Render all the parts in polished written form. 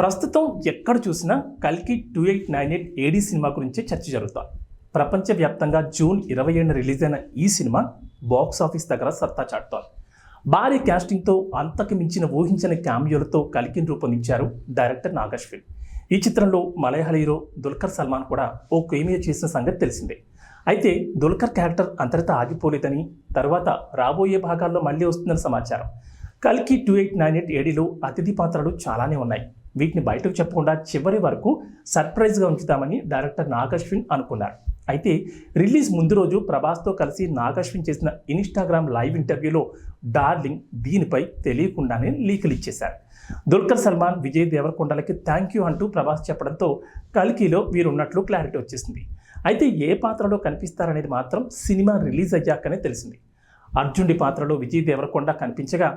ప్రస్తుతం ఎక్కడ చూసినా కల్కి 2898 ఏడీ సినిమా గురించి చర్చ జరుగుతోంది. ప్రపంచవ్యాప్తంగా జూన్ 27న రిలీజ్ అయిన ఈ సినిమా బాక్స్ ఆఫీస్ దగ్గర సత్తా చాటుతోంది. భారీ క్యాస్టింగ్తో అంతకు మించిన ఊహించని క్యామియోలతో కల్కిని రూపొందించారు డైరెక్టర్ నాగ్ అశ్విన్. ఈ చిత్రంలో మలయాళ హీరో దుల్కర్ సల్మాన్ కూడా ఓ కేమియో చేసిన సంగతి తెలిసిందే. అయితే దుల్కర్ క్యారెక్టర్ అంతటితో ఆగిపోలేదని, తర్వాత రాబోయే భాగాల్లో మళ్ళీ వస్తుందని సమాచారం. కల్కి 2898 ఏడీలో అతిథి పాత్రలు చాలానే ఉన్నాయి. వీటిని బయటకు చెప్పకుండా చివరి వరకు సర్ప్రైజ్గా ఉంచుతామని డైరెక్టర్ నాగ్ అశ్విన్ అనుకున్నారు. అయితే రిలీజ్ ముందు రోజు ప్రభాస్తో కలిసి నాగ్ అశ్విన్ చేసిన ఇన్స్టాగ్రామ్ లైవ్ ఇంటర్వ్యూలో డార్లింగ్ దీనిపై తెలియకుండానే లీకులు ఇచ్చేశారు. దుల్కర్ సల్మాన్, విజయ్ దేవరకొండలకి థ్యాంక్ యూ అంటూ ప్రభాస్ చెప్పడంతో కల్కిలో వీరున్నట్లు క్లారిటీ వచ్చేసింది. అయితే ఏ పాత్రలో కనిపిస్తారనేది మాత్రం సినిమా రిలీజ్ అయ్యాకనే తెలిసింది. అర్జునుడి పాత్రలో విజయ్ దేవరకొండ కనిపించగా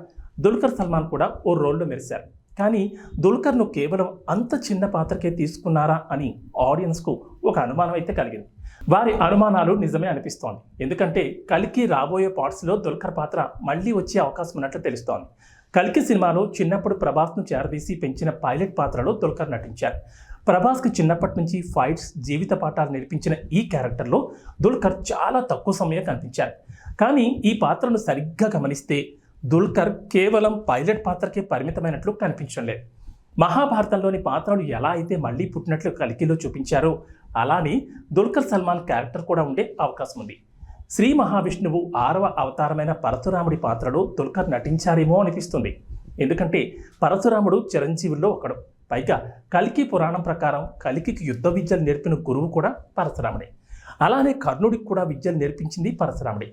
దుల్కర్ సల్మాన్ కూడా ఓ రోల్లో మెరిశారు. కానీ దుల్కర్ను కేవలం అంత చిన్న పాత్రకే తీసుకున్నారా అని ఆడియన్స్కు ఒక అనుమానం అయితే కలిగింది. వారి అనుమానాలు నిజమే అనిపిస్తోంది. ఎందుకంటే కల్కి రాబోయే పార్ట్స్లో దుల్కర్ పాత్ర మళ్ళీ వచ్చే అవకాశం ఉన్నట్లు తెలుస్తోంది. కల్కి సినిమాలో చిన్నప్పుడు ప్రభాస్ను చేరదీసి పెంచిన పైలట్ పాత్రలో దుల్కర్ నటించారు. ప్రభాస్కి చిన్నప్పటి నుంచి ఫైట్స్, జీవిత పాఠాలు నేర్పించిన ఈ క్యారెక్టర్లో దుల్కర్ చాలా తక్కువ సమయం కనిపించారు. కానీ ఈ పాత్రను సరిగ్గా గమనిస్తే దుల్కర్ కేవలం పైలట్ పాత్రకే పరిమితమైనట్లు కనిపించడం లేదు. మహాభారతంలోని పాత్రలు ఎలా అయితే మళ్ళీ పుట్టినట్లు కల్కిలో చూపించారో అలానే దుల్కర్ సల్మాన్ క్యారెక్టర్ కూడా ఉండే అవకాశం ఉంది. శ్రీ మహావిష్ణువు 6వ అవతారమైన పరశురాముడి పాత్రలో దుల్కర్ నటించారేమో అనిపిస్తుంది. ఎందుకంటే పరశురాముడు చిరంజీవుల్లో ఒకడు. పైగా కల్కి పురాణం ప్రకారం కల్కికి యుద్ధ విద్యలు నేర్పిన గురువు కూడా పరశురాముడే. అలానే కర్ణుడికి కూడా విద్యలు నేర్పించింది పరశురాముడే.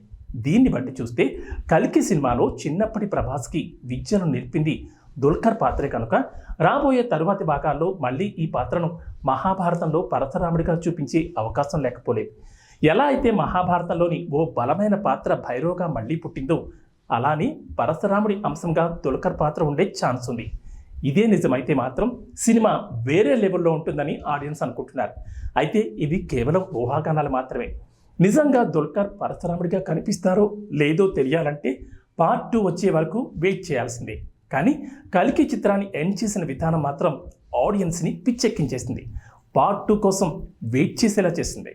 దీన్ని బట్టి చూస్తే కల్కి సినిమాలో చిన్నప్పటి ప్రభాస్కి విద్యను నేర్పింది దుల్కర్ పాత్రే కనుక రాబోయే తరువాతి భాగాల్లో మళ్ళీ ఈ పాత్రను మహాభారతంలో పరశురాముడిగా చూపించే అవకాశం లేకపోలేదు. ఎలా అయితే మహాభారతంలోని ఓ బలమైన పాత్ర భైరవగా మళ్ళీ పుట్టిందో అలానే పరశురాముడి అంశంగా దుల్కర్ పాత్ర ఉండే ఛాన్స్ ఉంది. ఇదే నిజమైతే మాత్రం సినిమా వేరే లెవెల్లో ఉంటుందని ఆడియన్స్ అనుకుంటున్నారు. అయితే ఇది కేవలం ఊహాగానాలు మాత్రమే. నిజంగా దుల్కర్ పరశురాముడిగా కనిపిస్తారో లేదో తెలియాలంటే పార్ట్ 2 వచ్చే వరకు వెయిట్ చేయాల్సిందే. కానీ కల్కి చిత్రాన్ని ఎండ్ చేసిన విధానం మాత్రం ఆడియన్స్ని పిచ్చెక్కించేసింది. పార్ట్ 2 కోసం వెయిట్ చేసేలా చేసింది.